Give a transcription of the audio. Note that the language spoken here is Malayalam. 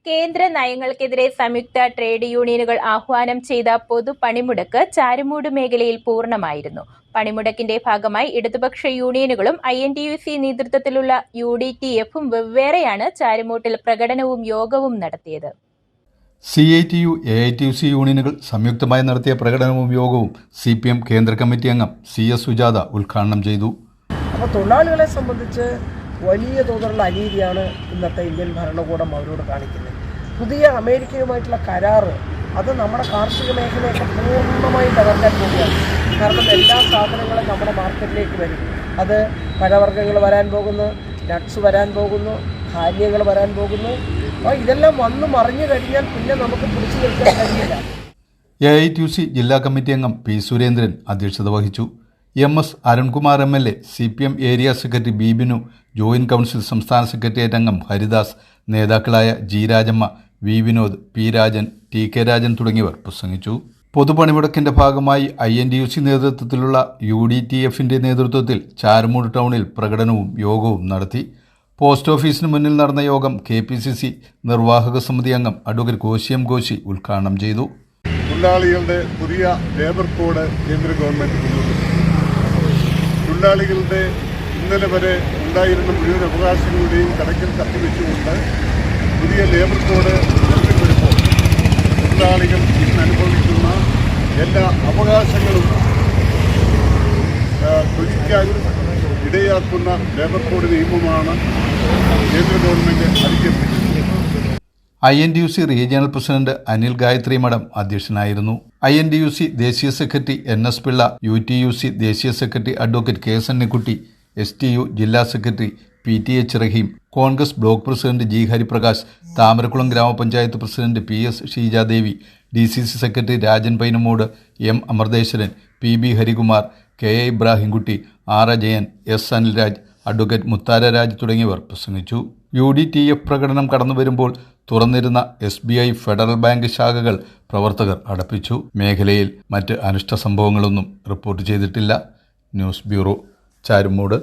കേന്ദ്ര നയങ്ങൾക്കെതിരെ സംയുക്ത ട്രേഡ് യൂണിയനുകൾ ആഹ്വാനം ചെയ്ത പൊതുപണിമുടക്ക് ചാരുമൂട് മേഖലയിൽ പൂർണ്ണമായിരുന്നു. പണിമുടക്കിന്റെ ഭാഗമായി ഇടതുപക്ഷ യൂണിയനുകളും INTUC നേതൃത്വത്തിലുള്ള UDTF-ഉം വെവ്വേറെയാണ് ചാരുമൂട്ടിൽ പ്രകടനവും യോഗവും നടത്തിയത്. CITU, AITUC യൂണിയനുകൾ സംയുക്തമായി നടത്തിയ പ്രകടനവും യോഗവും CPM കേന്ദ്ര കമ്മിറ്റി അംഗം CS സുജാത ഉദ്ഘാടനം ചെയ്തു. അപ്പോൾ തൊഴിലാളികളെ സംബന്ധിച്ച് വലിയ തോതിലുള്ള അനീതിയാണ് ഇന്നത്തെ ഇന്ത്യൻ ഭരണകൂടം അവരോട് കാണിക്കുന്നത്. പുതിയ അമേരിക്കയുമായിട്ടുള്ള കരാറ് അത് നമ്മുടെ കാർഷിക മേഖലയൊക്കെ പൂർണ്ണമായി തകർക്കാൻ പോവുകയാണ്. കാരണം എല്ലാ സാധനങ്ങളും നമ്മുടെ മാർക്കറ്റിലേക്ക് വരും. അത് പഴവർഗ്ഗങ്ങൾ വരാൻ പോകുന്നു, നട്ട്സ് വരാൻ പോകുന്നു, ധാന്യങ്ങൾ വരാൻ പോകുന്നു. അപ്പോൾ ഇതെല്ലാം വന്ന് മറിഞ്ഞു കഴിഞ്ഞാൽ പിന്നെ നമുക്ക് പിടിച്ചു നിൽക്കാൻ കഴിയില്ല. AITUC ജില്ലാ കമ്മിറ്റി അംഗം P. സുരേന്ദ്രൻ അധ്യക്ഷത വഹിച്ചു. MS Arunkumar MLA, CPM area secretary B. Binu, joint council സംസ്ഥാന സെക്രട്ടേറിയറ്റ് അംഗം ഹരിദാസ്, നേതാക്കളായ G. Rajamma, V. Vinod, P. Rajan, TK Rajan തുടങ്ങിയവർ പ്രസംഗിച്ചു. പൊതുപണിമുടക്കിന്റെ ഭാഗമായി INTUC നേതൃത്വത്തിലുള്ള UDTF-ന്റെ നേതൃത്വത്തിൽ ചാരുമൂട് ടൗണിൽ പ്രകടനവും യോഗവും നടത്തി. പോസ്റ്റ് ഓഫീസിന് മുന്നിൽ നടന്ന യോഗം KPCC നിർവാഹക സമിതി അംഗം അഡ്വക്കേറ്റ് കോശിയം കോശി ഉദ്ഘാടനം ചെയ്തു. തൊഴിലാളികളുടെ പുതിയ ലേബർ കോഡ് കേന്ദ്ര ഗവൺമെന്റ് തൊഴിലാളികളുടെ ഇന്നലെ വരെ ഉണ്ടായിരുന്ന മുഴുവൻ അവകാശങ്ങളുടെയും കണക്കിൽ കത്തിവെച്ചുകൊണ്ട് പുതിയ ലേബർ കോഡ് നൽകപ്പെടുമ്പോൾ തൊഴിലാളികൾ ഇന്ന് അനുഭവിക്കുന്ന എല്ലാ അവകാശങ്ങളും തൊഴിക്കാൻ ഇടയാക്കുന്ന ലേബർ കോഡ് നിയമമാണ് കേന്ദ്ര ഗവൺമെൻറ് അധികരിപ്പിച്ചത്. INTUC regional president Anil Gayathri Madom അധ്യക്ഷനായിരുന്നു. INTUC ദേശീയ സെക്രട്ടറി NS പിള്ള, UTUC ദേശീയ secretary advocate K. Sannikutty, STU ജില്ലാ secretary PTH Raheem, Congress block president G. Hariprakash, Thamarakulam grama panchayat president PS Sheejadevi, DCC secretary Rajan Painamoodu, M. Amrutheswaran, PB Harikumar, KA Ibrahimkutty, R. Ajayan, S. Anilraj, advocate Muthara Raj തുടങ്ങിയവർ പ്രസംഗിച്ചു. UDTF പ്രകടനം കടന്നുവരുമ്പോൾ തുറന്നിരുന്ന SBI ഫെഡറൽ ബാങ്ക് ശാഖകൾ പ്രവർത്തകർ അടപ്പിച്ചു. മേഖലയിൽ മറ്റ് അനിഷ്ട സംഭവങ്ങളൊന്നും റിപ്പോർട്ട് ചെയ്തിട്ടില്ല. News bureau, Charummood.